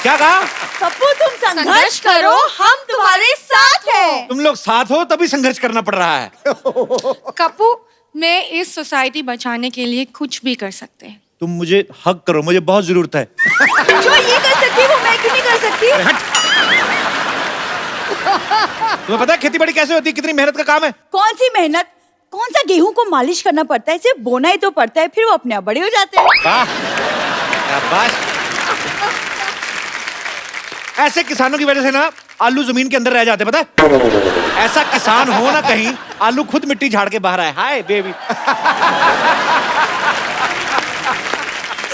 क्या कहा? पप्पू तुम संघर्ष करो, हम तुम्हारे साथ हैं। तुम लोग साथ हो तभी संघर्ष करना पड़ रहा है। कप्पू, मैं इस सोसाइटी बचाने के लिए कुछ भी कर सकते हैं। तुम मुझे हक करो, मुझे बहुत जरूरत है। जो ये कर सकती है वो मैं क्यों नहीं कर सकती? तुम्हें पता है खेती बाड़ी कैसे होती है, कितनी मेहनत का काम है? कौन सी मेहनत? कौन सा गेहूं को मालिश करना पड़ता है, सिर्फ बोना ही तो पड़ता है, फिर वो अपने आप बड़े हो जाते हैं। वाह, शाबाश। ऐसे किसानों की वजह से ना आलू जमीन के अंदर रह जाते, पता है? ऐसा किसान हो ना कहीं, आलू खुद मिट्टी झाड़ के बाहर आए। Hi baby.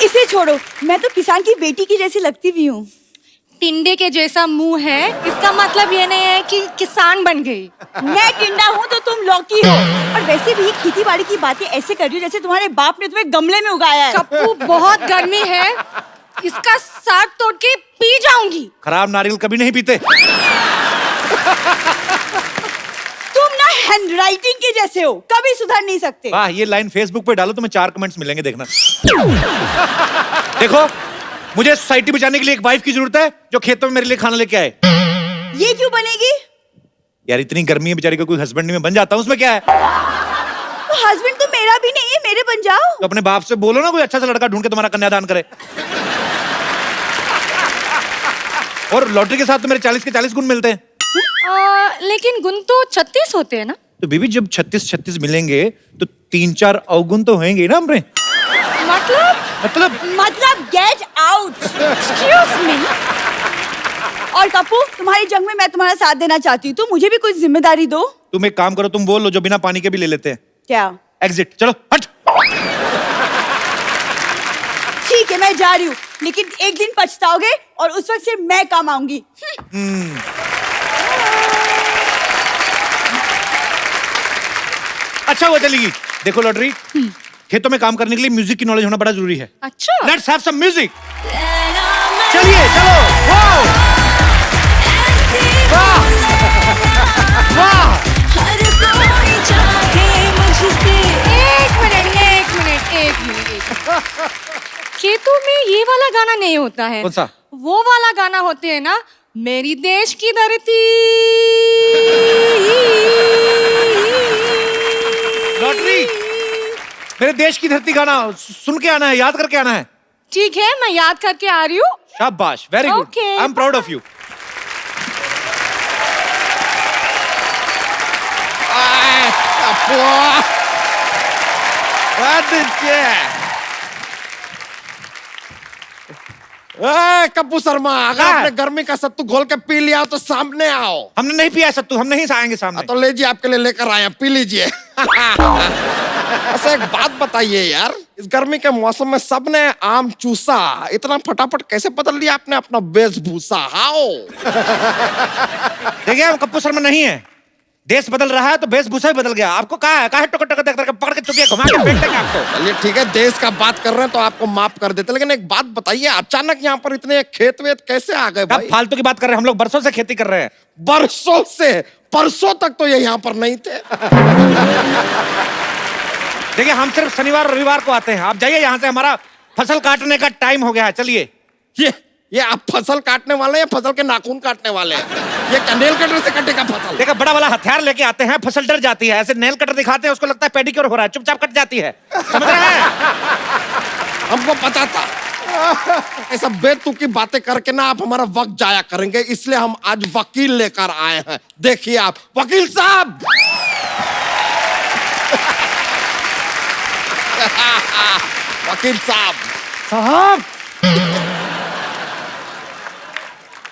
इसे छोड़ो, मैं तो किसान की बेटी की जैसी लगती भी हूँ। टिंडे के जैसा मुंह है, इसका मतलब ये नहीं है कि किसान बन गई। मैं टिंडा हूँ तो तुम लौकी हो। और वैसे भी खेती बाड़ी की बातें ऐसे कर रही हो जैसे तुम्हारे बाप ने तुम्हें गमले में उगाया है। कप्पू, बहुत गर्मी है, इसका साग तोड़ के पी जाऊंगी। खराब नारियल कभी नहीं पीते। तुम ना हैंडराइटिंग के जैसे हो, कभी सुधर नहीं सकते। वाह, ये लाइन फेसबुक पे डालो, तुम्हें 4 कमेंट्स मिलेंगे, देखना। देखो, मुझे सोसाइटी बचाने के लिए एक वाइफ की जरूरत है जो खेतों में मेरे लिए खाना लेके आए। ये क्यों बनेगी? यार इतनी गर्मी है, बेचारी को कोई हस्बैंड नहीं, मैं बन जाता हूँ, उसमें क्या है? तो हस्बैंड तो मेरा भी नहीं है, मेरे बन जाओ। तो अपने बाप से बोलो ना कोई अच्छा सा लड़का ढूंढ के तुम्हारा कन्यादान करे। और लॉटरी के साथ तो मेरे 40 के 40 गुण मिलते हैं। लेकिन गुण तो 36 होते हैं ना? तो बीबी जब 36 मिलेंगे तो 3-4 अवगुण तो होंगे ना हमने। मतलब गेट आउट। Excuse me. और कप्पू, तुम्हारी जंग में मैं तुम्हारा साथ देना चाहती हूँ, तो मुझे भी कुछ जिम्मेदारी दो। तुम एक काम करो, तुम बोल लो जो बिना पानी के भी ले लेते हैं। क्या? एग्जिट। चलो हट। ठीक है, मैं जा रही हूँ, लेकिन एक दिन पछताओगे और उस वक्त सिर्फ मैं काम आऊंगी। अच्छा वो चलेगी। देखो लॉटरी, खेतों में काम करने के लिए म्यूजिक की नॉलेज होना बड़ा जरूरी है। अच्छा, लेट्स हैव सम म्यूजिक। चलिए चलो। वाह वाह वाह। एक मिनट। खेतों में ये वाला गाना नहीं होता है। कौन सा? वो वाला गाना होते है ना, मेरी देश की धरती। लॉटरी, मेरे देश की धरती गाना सुन के आना है, याद करके आना है। ठीक है, मैं याद करके आ रही हूँ। शाबाश, very good, Okay. I am proud of you. Kappu Sharma, अगर आपने गर्मी का सत्तू घोल के पी लिया तो सामने आओ। हमने नहीं पिया है सत्तू, हम नहीं आएंगे सामने। तो लीजिए, आपके लिए लेकर आए, पी लीजिए। अच्छा एक बात बताइए यार, इस गर्मी के मौसम में सबने आम चूसा, इतना फटाफट कैसे बदल लिया आपने अपना वेशभूषा? हाओ। देखिए हम कप्पू शर्मा नहीं है, देश बदल रहा है तो वेशभूषा भी बदल गया। आपको कहा है टोकर टोकर देख पकड़ के चुपिया घुमा के फेंक देंगे आपको। चलिए ठीक है, देश का बात कर रहे हैं तो आपको माफ कर देते, लेकिन एक बात बताइए, अचानक यहाँ पर इतने खेत वेत कैसे आ गए भाई? अब फालतू की बात कर रहे हैं, हम लोग बरसों से खेती कर रहे हैं। बरसों से? परसों तक तो ये यहाँ पर नहीं थे। देखिए हम सिर्फ शनिवार रविवार को आते हैं। आप जाइए यहाँ से, हमारा फसल काटने का टाइम हो गया है। चलिए। ये आप फसल काटने वाले हैं या फसल के नाखून काटने वाले हैं? ये क्या नेल कटर से कटेगा फसल? देखा, बड़ा वाला हथियार लेके आते हैं, फसल डर जाती है। ऐसे नेल कटर दिखाते हैं, उसको लगता है पेडिक्योर हो रहा है, चुपचाप कट जाती है। समझ रहे हैं? हमको पता था ऐसा बेतुकी बातें करके ना आप हमारा वक्त जाया करेंगे, इसलिए हम आज वकील लेकर आए हैं। देखिए आप, वकील साहब। वकील साहब।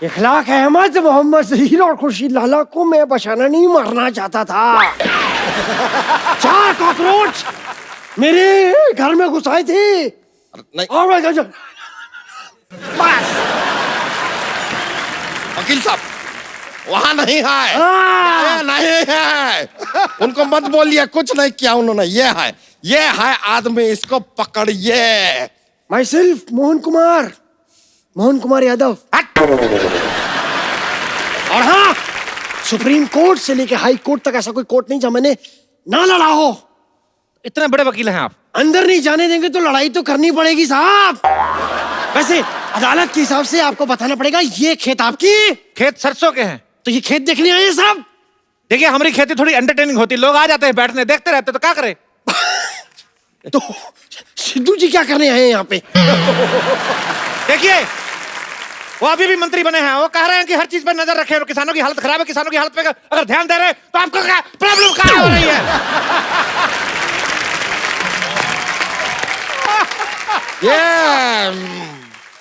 इखलाक अहमद, मोहम्मद जहीर और खुर्शीद लाला को मैं बचाना नहीं, मारना चाहता था। 4 कॉकरोच मेरे घर में घुस आए थे। नहीं। बस। वकील साहब, वहां नहीं है, नहीं है। उनको मत बोलिए, कुछ नहीं किया उन्होंने। ये है आदमी, इसको पकड़िए। My self Mohan Kumar Yadav. और हाँ, सुप्रीम कोर्ट से लेके हाई कोर्ट तक ऐसा कोई कोर्ट नहीं जहाँ मैंने ना लड़ा हो। इतने बड़े वकील हैं आप। अंदर नहीं जाने देंगे तो लड़ाई तो करनी पड़ेगी साहब। वैसे अदालत के हिसाब से आपको बताना पड़ेगा ये खेत आपकी, खेत सरसों के हैं। तो ये खेत देखने आए हैं साहब। देखिए हमारी खेती थोड़ी एंटरटेनिंग होती है, लोग आ जाते हैं बैठने, देखते रहते, तो क्या करें। तो सिद्धू जी क्या करने आए हैं यहाँ पे? देखिए वो अभी भी मंत्री बने हैं, वो कह रहे हैं कि हर चीज पर नजर रखें, किसानों की हालत खराब है, किसानों की हालत पे अगर ध्यान दे रहे हैं तो आपको क्या प्रॉब्लम क्या हो रही है। ये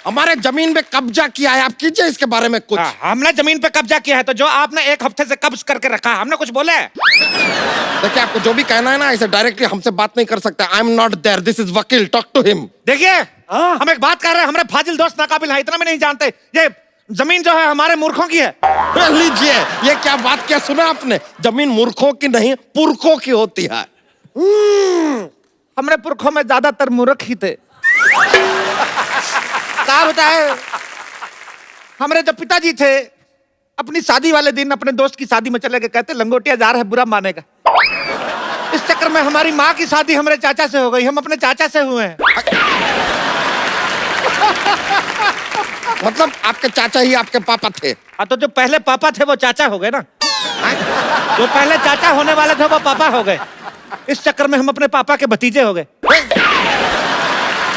हमारे जमीन पे कब्जा किया है, आप कीजिए इसके बारे में कुछ। हमने जमीन पे कब्जा किया है, तो जो आपने एक हफ्ते से कब्ज करके रखा है, हमने कुछ बोले? देखिए आपको जो भी कहना है ना, ऐसे डायरेक्टली हमसे बात नहीं कर सकते। I am not there, this is वकील, टॉक टू हिम। देखिए हम एक बात कर रहे हैं, हमारे फाजिल दोस्त नाकाबिल है, इतना भी नहीं जानते ये जमीन जो है हमारे मूर्खों की है। लीजिए, ये क्या बात क्या सुना आपने? जमीन मूर्खों की नहीं, पुरखों की होती है। हमारे पुरखों में ज्यादातर मूर्ख ही थे। क्या बताए, हमारे जो पिताजी थे अपनी शादी वाले दिन अपने दोस्त की शादी में चले गए, कहते लंगोटिया जा रहा है बुरा मानेगा। इस चक्कर में हमारी माँ की शादी हमारे चाचा से हो गई, हम अपने चाचा से हुए हैं। मतलब आपके चाचा ही आपके पापा थे? हाँ, तो जो पहले पापा थे वो चाचा हो गए ना, जो पहले चाचा होने वाले थे वो पापा हो गए। इस चक्कर में हम अपने पापा के भतीजे हो गए।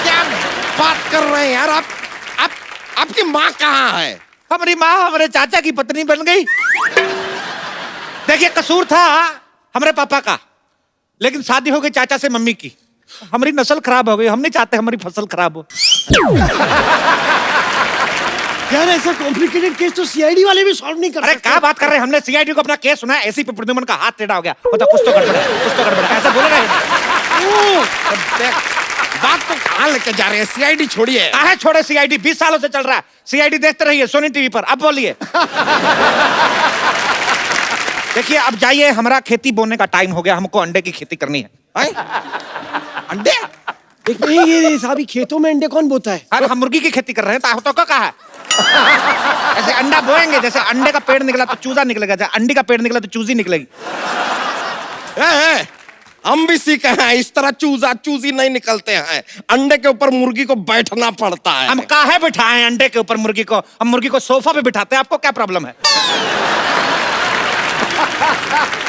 क्या बात कर रहे हैं यार आप? आपकी माँ कहाँ है? हमारी माँ हमारे चाचा की पत्नी बन गई। देखिए कसूर था हमारे पापा का, लेकिन शादी हो गई चाचा से मम्मी की, हमारी नस्ल खराब हो गई। हम नहीं चाहते हमारी फसल खराब हो। यार ऐसा कॉम्प्लिकेटेड केस तो सीआईडी वाले भी सॉल्व नहीं कर अरे सकते। क्या बात कर रहे हैं, हमने सीआईडी को अपना केस सुना है, एसीपी प्रद्युमन का हाथ टेढ़ा हो गया, मतलब कुछ तो गड़बड़ है, कुछ तो गड़बड़ है, ऐसा बोलेगा ये। बात तो कहाँ लेके जा रहे हैं? सीआईडी छोड़िए। काहे छोड़े सीआईडी, 20 सालों से चल रहा है सीआईडी, देखते रहिए सोनी टीवी पर। अब बोलिए। देखिए अब जाइए, हमारा खेती बोने का टाइम हो गया, हमको अंडे की खेती करनी है। अंडे? एक नहीं, ये साहब ही खेतों में अंडे कौन बोता है? अरे हम मुर्गी की खेती कर रहे हैं, तो क्या कहा है? ऐसे अंडा बोएंगे, जैसे अंडे का पेड़ निकला तो चूजा निकलेगा, जैसे अंडी का पेड़ निकला तो चूजी निकलेगी। हम भी सीखे हैं, इस तरह चूजा चूजी नहीं निकलते हैं। अंडे के ऊपर मुर्गी को बैठना पड़ता है। हम काहे बिठाएं अंडे के ऊपर मुर्गी को, हम मुर्गी को सोफा पे बिठाते हैं, आपको क्या प्रॉब्लम है?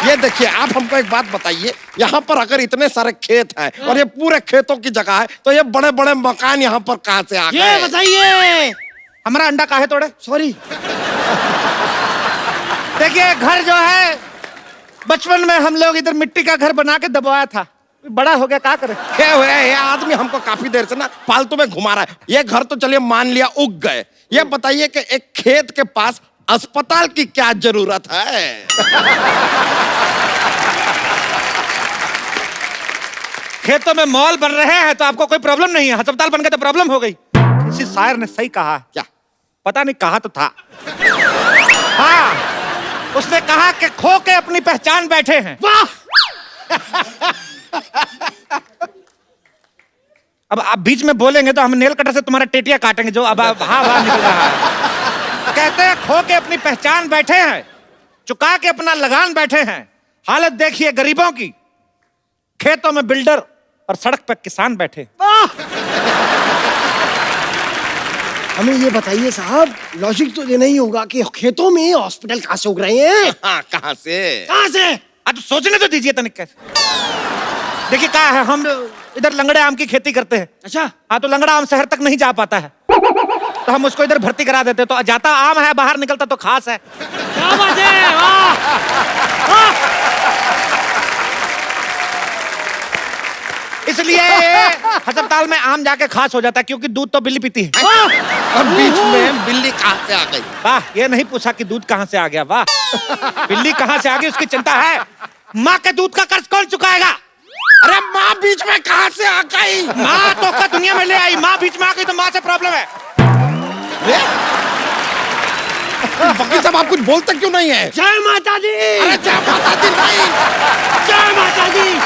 ये देखिए, आप हमको एक बात बताइए, यहाँ पर अगर इतने सारे खेत हैं और ये पूरे खेतों की जगह है, तो ये बड़े बड़े मकान यहाँ पर कहाँ से आ गए? ये बताइए, हमारा अंडा काहे तोड़े? सॉरी। देखिए घर जो है, बचपन में हम लोग इधर मिट्टी का घर बना के दबाया था, बड़ा हो गया, क्या करे? ये आदमी हमको काफी देर से ना फालतू में घुमा रहा है। ये घर तो चलिए मान लिया उग गए, ये बताइए कि एक खेत के पास अस्पताल की क्या जरूरत है? खेतों में मॉल बन रहे हैं तो आपको कोई प्रॉब्लम नहीं है, अस्पताल बन गए तो प्रॉब्लम हो गई। किसी शायर ने सही कहा। क्या? पता नहीं, कहा तो था। हाँ, उसने कहा कि खो के अपनी पहचान बैठे हैं। वाह! अब आप बीच में बोलेंगे तो हम नेल कटर से तुम्हारा टेटिया काटेंगे, जो अब हाँ निकल रहा है। कहते हैं खो के अपनी पहचान बैठे हैं, चुका के अपना लगान बैठे हैं। हालत देखिए गरीबों की, खेतों में बिल्डर और सड़क पर किसान बैठे। हमें ये बताइए साहब, लॉजिक तो देना ही होगा कि खेतों में हॉस्पिटल कहाँ से उग रहे हैं? हाँ, कहाँ से? कहाँ से? अब सोचने तो दीजिए तनिक। देखिए क्या है, हम इधर लंगड़े आम की खेती करते हैं। अच्छा। हाँ, तो लंगड़ा आम शहर तक नहीं जा पाता है, तो हम उसको इधर भर्ती करा देते, तो जाता आम है, बाहर निकलता तो खास है। क्या बात है, वाह! इसलिए अस्पताल में आम जाके खास हो जाता है, क्योंकि दूध तो बिल्ली पीती है। और बीच में बिल्ली कहाँ से आ गई? वाह, ये नहीं पूछा कि दूध कहाँ से आ गया, वाह। बिल्ली कहाँ से आ गई उसकी चिंता है, माँ के दूध का कर्ज कौन चुकाएगा? अरे माँ बीच में कहाँ से आ गई? माँ तो का दुनिया में ले आई, माँ बीच में आ गई तो माँ से प्रॉब्लम है। वकील साहब आप कुछ बोलते क्यों नहीं है? जय माता दी! अरे जय माता दी नहीं, जय माता दी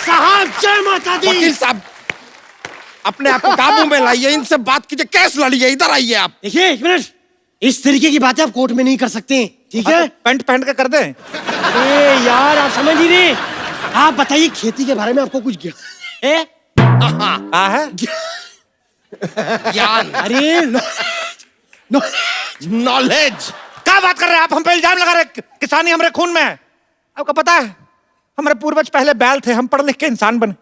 साहब, जय माता दी! वकील साहब अपने आप को काबू में लाइए, इनसे बात कीजिए, केस लड़िए, इधर आइए आप। देखिए एक मिनट, इस तरीके की बातें आप कोर्ट में नहीं कर सकते, ठीक है? पैंट पहन के कर दे। ए यार, आप समझ नहीं रहे। आप बताइए खेती के बारे में आपको कुछ ज्ञान है? कहा है ज्ञान, अरे नॉलेज। क्या बात कर रहे हैं आप? हम पे इल्जाम लगा रहे हैं, किसानी हमारे खून में है। आपको पता है हमारे पूर्वज पहले बैल थे, हम पढ़ लिख के इंसान बने।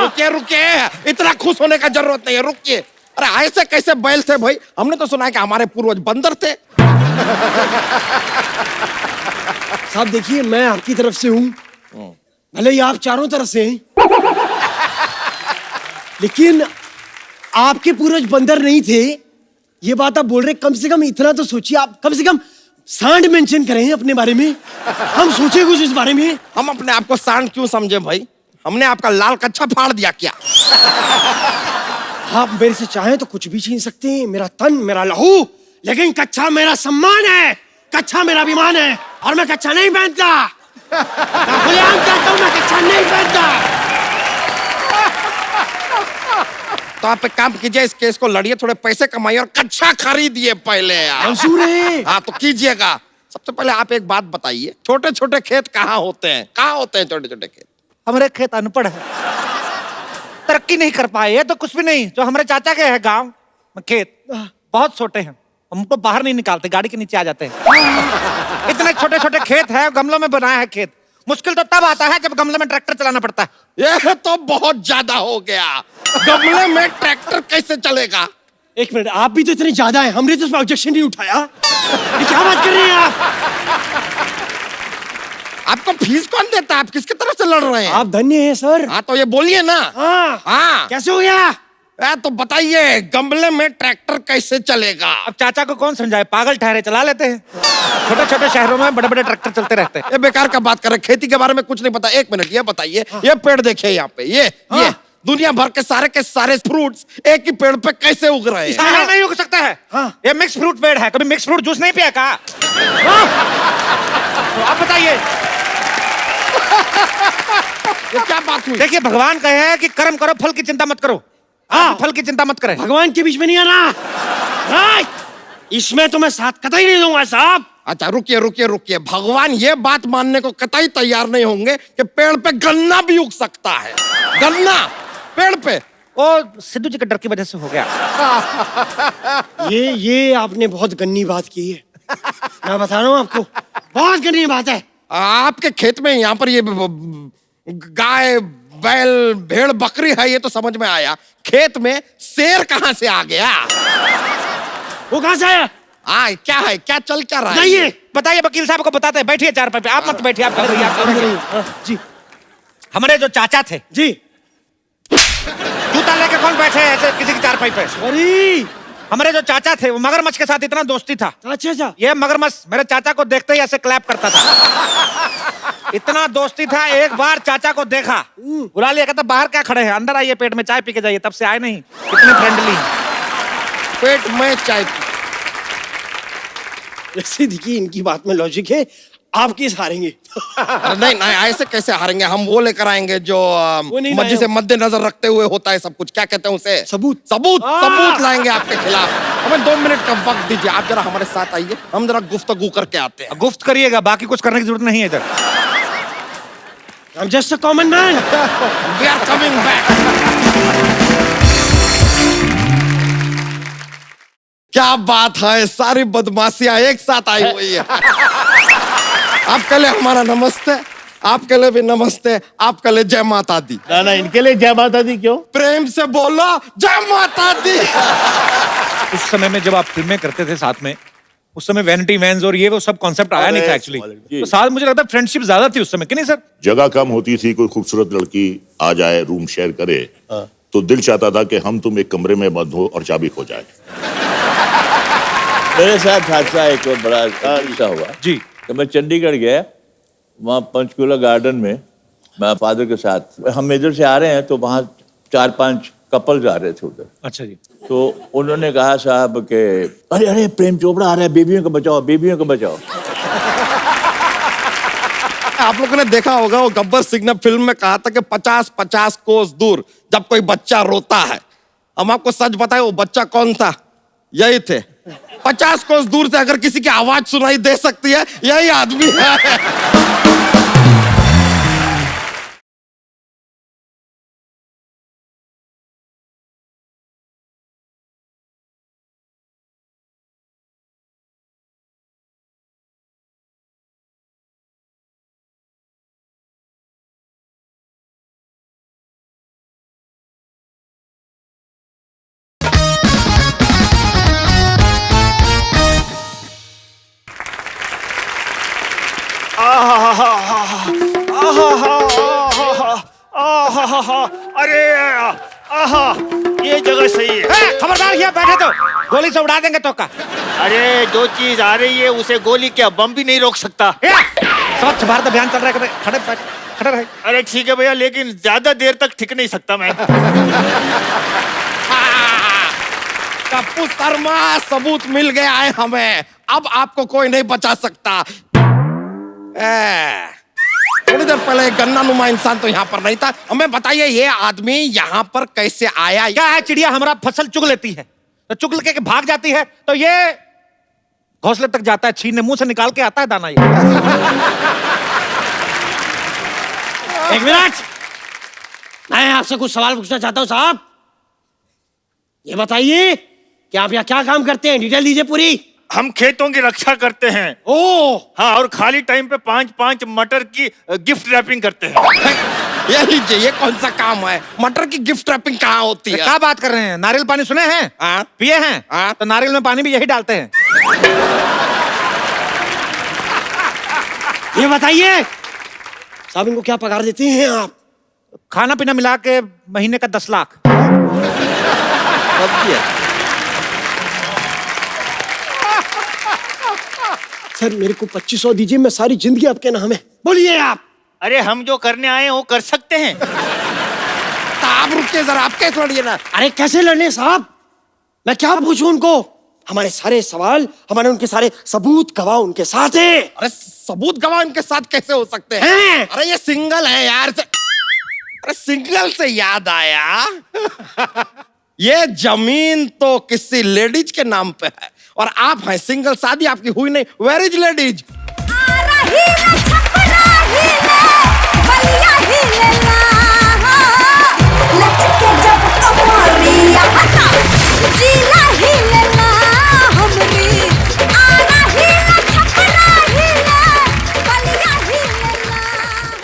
रुकिए रुकिए, इतना खुश होने का जरूरत नहीं है, रुकिए। अरे ऐसे कैसे बैल थे भाई? हमने तो सुना है कि हमारे पूर्वज बंदर थे। साहब देखिए, मैं आपकी तरफ से हूँ, भले ही आप चारों तरफ से हैं, लेकिन आपके पूर्वज बंदर नहीं थे, ये बात आप बोल रहे। कम से कम इतना तो सोचिए, आप कम से कम सांड मेंशन करें अपने बारे में, हम सोचे कुछ इस बारे में। हम अपने आप को सांड क्यों समझे भाई? हमने आपका लाल कच्छा फाड़ दिया क्या? आप मेरे से चाहें तो कुछ भी छीन सकते हैं, मेरा तन, मेरा लहू, लेकिन कच्छा मेरा सम्मान है, कच्छा मेरा अभिमान है, और मैं कच्छा नहीं पहनता। मैं खुलेआम कहता हूं, मैं कच्छा नहीं पहनता। तो आप एक काम कीजिए, इस केस को लड़िए, थोड़े पैसे कमाइए और कच्छा खरीदिए पहले यार। मंजूर है। हाँ तो कीजिएगा। सबसे पहले आप एक बात बताइए, छोटे छोटे खेत कहाँ होते हैं? कहाँ होते हैं छोटे छोटे खेत? हमारे खेत अनपढ़ है, तरक्की नहीं कर पाए। ये तो कुछ भी नहीं, जो हमारे चाचा के है गांव में खेत बहुत छोटे हैं, हमको बाहर नहीं निकालते, गाड़ी के नीचे आ जाते हैं। इतने छोटे छोटे खेत है, गमलों में बनाया है खेत। मुश्किल तो तब आता है जब गमले में ट्रैक्टर चलाना पड़ता है। ये तो बहुत ज्यादा हो गया, गमले में ट्रैक्टर कैसे चलेगा? एक मिनट, आप भी तो इतने ज्यादा हैं, हमने तो इस पर ऑब्जेक्शन नहीं उठाया। ये क्या बात कर रहे हैं आप? आपको फीस कौन देता है? आप किसकी तरफ से लड़ रहे हैं? आप धन्य हैं सर। हाँ तो ये बोलिए ना। हाँ हाँ कैसे हो गया? तो बताइए, गमले में ट्रैक्टर कैसे चलेगा? अब चाचा को कौन समझाए, पागल ठहरे, चला लेते हैं। छोटे छोटे शहरों में बड़े बड़े ट्रैक्टर चलते रहते हैं। ये बेकार का बात कर रहे हैं, खेती के बारे में कुछ नहीं पता। एक मिनट, ये बताइए, ये पेड़ देखिए यहाँ पे, ये दुनिया भर के सारे फ्रूट्स एक ही पेड़ पे कैसे उग रहे हैं? सारा नहीं उग सकता है। हाँ। ये मिक्स फ्रूट पेड़ है, कभी मिक्स फ्रूट जूस नहीं पिया का? तो आप बताइए, ये क्या बात हुई? देखिए भगवान कहे हैं कि कर्म करो, फल की चिंता मत करो। हाँ, फल की चिंता मत करें। भगवान के बीच में नहीं आना। राइट, इसमें तो मैं साथ कतई नहीं दूंगा साहब। अच्छा रुकिए रुकिए रुकिए, भगवान ये बात मानने को कतई तैयार नहीं होंगे कि पेड़ पे गन्ना भी उग सकता है। गन्ना पेड़ पे? वो सिद्धू जी के डर की वजह से हो गया। ये आपने बहुत गन्नी बात की है, मैं बता रहा हूँ आपको, बहुत गन्नी बात है। आपके खेत में यहाँ पर ये गाय बैल भेड़ बकरी है, ये तो समझ में आया। खेत में शेर कहाँ से आ गया? वो कहाँ से आया? क्या है, क्या चल क्या रहा है? बताइए। बताइए, वकील साहब को बताते हैं। बैठिए चारपाई पे, आप मत बैठिए, आप जी हमारे जो चाचा थे, जी। जूता लेके कौन बैठे हैं ऐसे किसी की चारपाई पे? सॉरी। हमारे जो चाचा थे, वो मगरमच्छ के साथ इतना दोस्ती था। अच्छा। ये मगरमच्छ मेरे चाचा को देखते ही ऐसे क्लैप करता था। इतना दोस्ती था, एक बार चाचा को देखा, बुला लिया, कहता बाहर क्या खड़े हैं, अंदर आइए, पेट में चाय पी के जाइए। तब से आए नहीं, इतने फ्रेंडली। पेट में चाय पी। वैसे देखिए, इनकी बात में लॉजिक है, आप केस हारेंगे। नहीं नहीं, ऐसे कैसे हारेंगे? हम वो लेकर आएंगे जो नहीं मर्जी से मद्देनजर रखते हुए होता है सब कुछ। क्या कहते हैं उसे? सबूत। सबूत लाएंगे आपके खिलाफ। हमें 2 मिनट का वक्त दीजिए, आप जरा हमारे साथ आइए, हम जरा गुफ्तगू करके आते हैं। गुफ्त करिएगा, बाकी कुछ करने की जरूरत नहीं है इधर। I'm just a common man. We are coming back. क्या बात है, सारी बदमाशियां एक साथ आई हुई है। आपके लिए हमारा नमस्ते, आपके लिए भी नमस्ते, आपके लिए जय माता दी। ना इनके लिए जय माता दी क्यों? प्रेम से बोलो जय माता दी। उस समय में जब आप फिल्में करते थे साथ में, उस समय वैनिटी वैन्स और ये वो सब कॉन्सेप्ट आया नहीं था एक्चुअली। तो साथ मुझे लगता है फ्रेंडशिप ज्यादा थी उस समय, कि नहीं सर? जगह कम होती थी, कोई खूबसूरत लड़की आ जाए, रूम शेयर करे, तो दिल चाहता था कि हम तुम एक कमरे में बंद हो और चाबी खो जाए। मेरे साथ हादसा एक बड़ा किस्सा हुआ जी। कि मैं चंडीगढ़ गया, वहाँ पंचकूला गार्डन में मैं फादर के साथ, हम इधर से आ रहे हैं तो वहाँ 4-5 कपल्स आ रहे थे उधर। अच्छा जी। तो उन्होंने कहा साहब के अरे प्रेम चोपड़ा आ रहा है, बेबियों को बचाओ, बेबियों को बचाओ। आप लोगों ने देखा होगा, वो गब्बर सिंह ने फिल्म में कहा था कि 50-50 कोस दूर जब कोई बच्चा रोता है। हम आपको सच बताएं, वो बच्चा कौन था? यही थे। 50 कोस दूर से अगर किसी की आवाज सुनाई दे सकती है, यही आदमी है। आहा, अरे आहा, ये जगह सही है। खबरदार यहाँ बैठे तो गोली से उड़ा देंगे तो का। अरे जो चीज आ रही है उसे गोली क्या बम भी नहीं रोक सकता। स्वच्छ भारत अभियान चल रहा है, खड़े खड़े रहे। अरे ठीक है भैया, लेकिन ज्यादा देर तक टिक नहीं सकता मैं। कप्पू शर्मा, सबूत मिल गया है हमें, अब आपको कोई नहीं बचा सकता। थोड़ी देर पहले एक गन्ना नुमा इंसान तो यहाँ पर नहीं था। हमें बताइए ये आदमी यहाँ पर कैसे आया? क्या है, चिड़िया हमारा फसल चुग लेती है तो चुग के भाग जाती है, तो ये घोंसले तक जाता है, छीनने मुंह से निकाल के आता है दाना। ये एक मिनट, मैं आपसे कुछ सवाल पूछना चाहता हूँ साहब। ये बताइए कि आप यहाँ क्या काम करते हैं, डिटेल दीजिए पूरी। हम खेतों की रक्षा करते हैं। ओ, हाँ, और खाली टाइम पे 5-5 मटर की गिफ्ट रैपिंग करते हैं। ये लीजिए, ये कौन सा काम है? मटर की गिफ्ट रैपिंग कहाँ होती है? क्या बात कर रहे हैं? नारियल पानी सुने हैं? हाँ? पिए हैं? हाँ? तो नारियल में पानी भी यही डालते हैं। ये बताइए साहब, इनको क्या पगार देते हैं आप? खाना पीना मिला के महीने का 10 लाख। सर मेरे को 2500 दीजिए, मैं सारी जिंदगी आपके नाम है। बोलिए आप। अरे हम जो करने आए हैं वो कर सकते हैं। तो आप रुकिए जरा, आप कैसे लड़िए ना। अरे कैसे लड़ने साहब, मैं क्या पूछूं उनको? हमारे सारे सवाल, हमारे उनके सारे सबूत गवाह उनके साथ है। अरे सबूत गवाह इनके साथ कैसे हो सकते हैं? अरे ये सिंगल है यार। अरे सिंगल से याद आया, ये जमीन तो किसी लेडीज के नाम पे है और आप हैं सिंगल, शादी आपकी हुई नहीं। Where is ladies?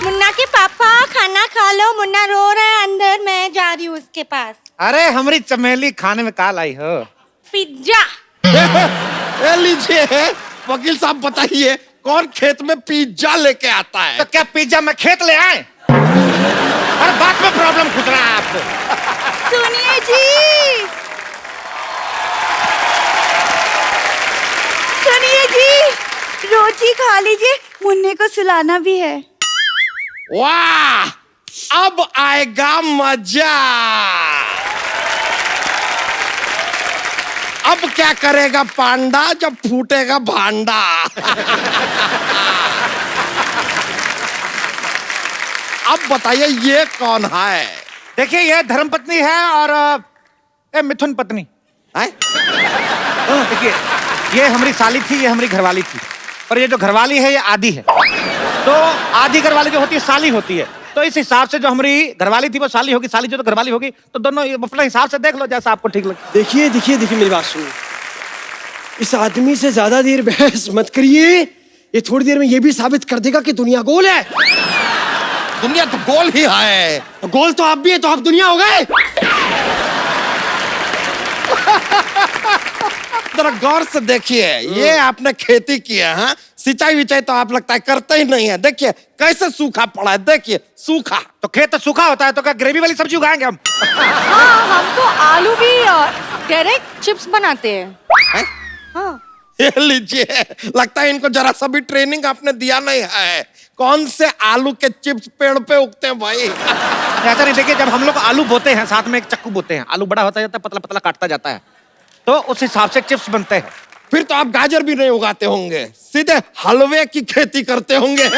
मुन्ना के पापा खाना खा लो, मुन्ना रो रहा है अंदर, मैं जा रही हूँ उसके पास। अरे हमारी चमेली खाने में काल आई हो। पिज्जा। ये लीजिए वकील साहब, बताइए कौन खेत में पिज्जा लेके आता है? तो क्या पिज्जा में खेत ले आए? अरे बात में प्रॉब्लम खुद रहा है आपको। सुनिए जी, सुनिए जी, रोटी खा लीजिए, मुन्ने को सुलाना भी है। वाह, अब आएगा मजा। अब क्या करेगा पांडा जब फूटेगा भांडा। अब बताइए ये कौन है? देखिए ये धर्मपत्नी है और ये मिथुन पत्नी हैं? देखिए ये हमारी साली थी, ये हमारी घरवाली थी, और ये जो घरवाली है ये आधी है। तो आधी घरवाली जो होती है साली होती है, तो इस हिसाब से जो हमारी घरवाली थी वो साली होगी, साली जो तो घरवाली होगी, तो दोनों अपने हिसाब से देख लो जैसा आपको ठीक लगे। देखिए देखिए देखिए, मेरी बात सुनिए, इस आदमी से ज्यादा देर बहस मत करिए। ये थोड़ी देर में ये भी साबित कर देगा कि दुनिया गोल है। दुनिया तो गोल ही है। तो गोल तो आप भी है, तो आप दुनिया हो गए। जरा गौर से देखिए, ये आपने खेती की है, हाँ? सिंचाई विचाई तो आप लगता है करते ही नहीं है। देखिए कैसे सूखा पड़ा है, देखिए सूखा। तो खेत तो सूखा होता है, तो क्या ग्रेवी वाली सब्जी उगाएंगे हम? हाँ, हम तो आलू भी डायरेक्ट चिप्स बनाते हैं। हैं? हाँ। ये लीजिए, लगता है इनको जरा सा भी ट्रेनिंग आपने दिया नहीं है। कौन से आलू के चिप्स पेड़ पे उगते हैं भाई? ऐसा नहीं, देखिए जब हम लोग आलू बोते हैं साथ में एक चक्कू बोते हैं, आलू बड़ा होता जाता है, पतला पतला काटता जाता है, तो उस हिसाब से चिप्स बनते हैं। फिर तो आप गाजर भी नहीं उगाते होंगे, सीधे हलवे की खेती करते होंगे।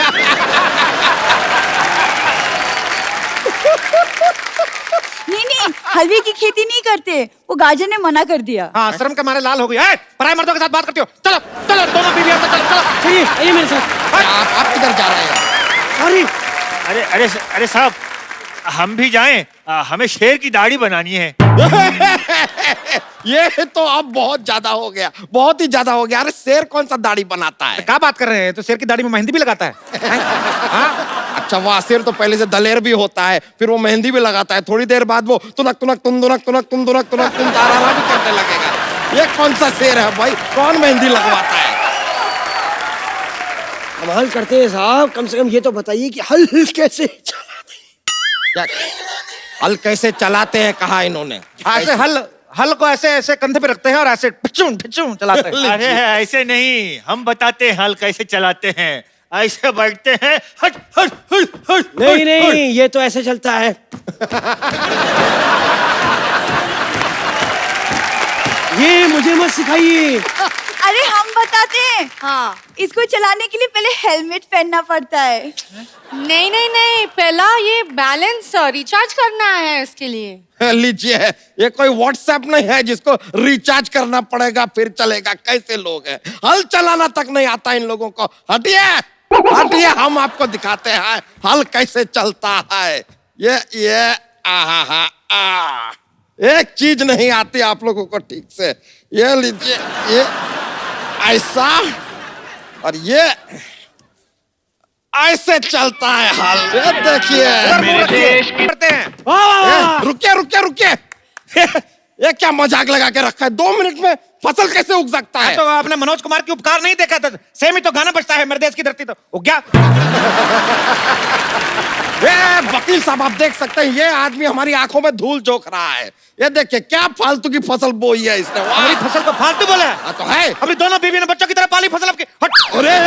नहीं, हलवे की खेती नहीं करते, वो गाजर ने मना कर दिया। हाँ, शर्म के मारे लाल हो गई। पराये मर्दों के साथ बात करती हो? चलो चलो, दोनों बीवियों से चलो चलो। चलिए आइए मेरे साथ। आप किधर जा रहे हैं? सॉरी। अरे अरे अरे साहब, हम भी जाएं? हमें शेर की दाढ़ी बनानी है। ये तो अब बहुत ज्यादा हो गया, बहुत ही ज्यादा हो गया। अरे शेर कौन सा दाढ़ी बनाता है? क्या बात कर रहे हैं? तो शेर की दाढ़ी में मेहंदी भी लगाता है। अच्छा वाह, शेर तो पहले से दलेर भी होता है, फिर वो मेहंदी भी लगाता है, थोड़ी देर बाद वो तुनक तुनक तुन दुनक तुनक तुन दुनक तुनक तुन ताराना भी करने लगेगा। ये कौन सा शेर है भाई? कौन मेहंदी लगवाता है? कमाल करते हैं साहब, कम से कम ये तो बताइए कि हल कैसे चला क्या हल कैसे चलाते हैं कहा इन्होंने? ऐसे हल को ऐसे ऐसे कंधे पे रखते हैं और ऐसे पिचूं पिचूं चलाते हैं। अरे ऐसे नहीं, हम बताते हैं हल कैसे चलाते हैं। ऐसे बैठते हैं, हट हट हट हट। नहीं नहीं, ये तो ऐसे चलता है। ये मुझे मत सिखाइए। अरे हम बताते हैं। हाँ। इसको चलाने के लिए पहले हेलमेट पहनना पड़ता है। नहीं नहीं नहीं, पहला ये बैलेंस रिचार्ज करना है इसके लिए। लीजिए, ये कोई व्हाट्सएप नहीं है जिसको रिचार्ज करना पड़ेगा फिर चलेगा। कैसे लोग हैं, हल चलाना तक नहीं आता इन लोगों को। हटिए हटिए, हम आपको दिखाते हैं हल कैसे चलता है। ये आहा आ एक चीज नहीं आती आप लोगों को ठीक से। ये लीजिए, ये ऐसा और ये ऐसे चलता है हल। ये देखिए, करते हैं। रुकिए रुकिए रुकिए। ये क्या मजाक लगा के रखा है? 2 मिनट में फसल कैसे उग सकता है? तो आपने मनोज कुमार की उपकार नहीं देखा था? सेम ही तो गाना बजता है, मेरे देश की धरती तो उग गया। ये वकील साहब, आप देख सकते हैं ये आदमी हमारी आंखों में धूल झोंक रहा है। ये देखिए क्या फालतू की फसल बोई है इसने। हमारी फसल को फालतू बोला है? हाँ तो है। अपनी दोनों बीवी ने बच्चों की तरह पाली फसल आपकी। हट। अरे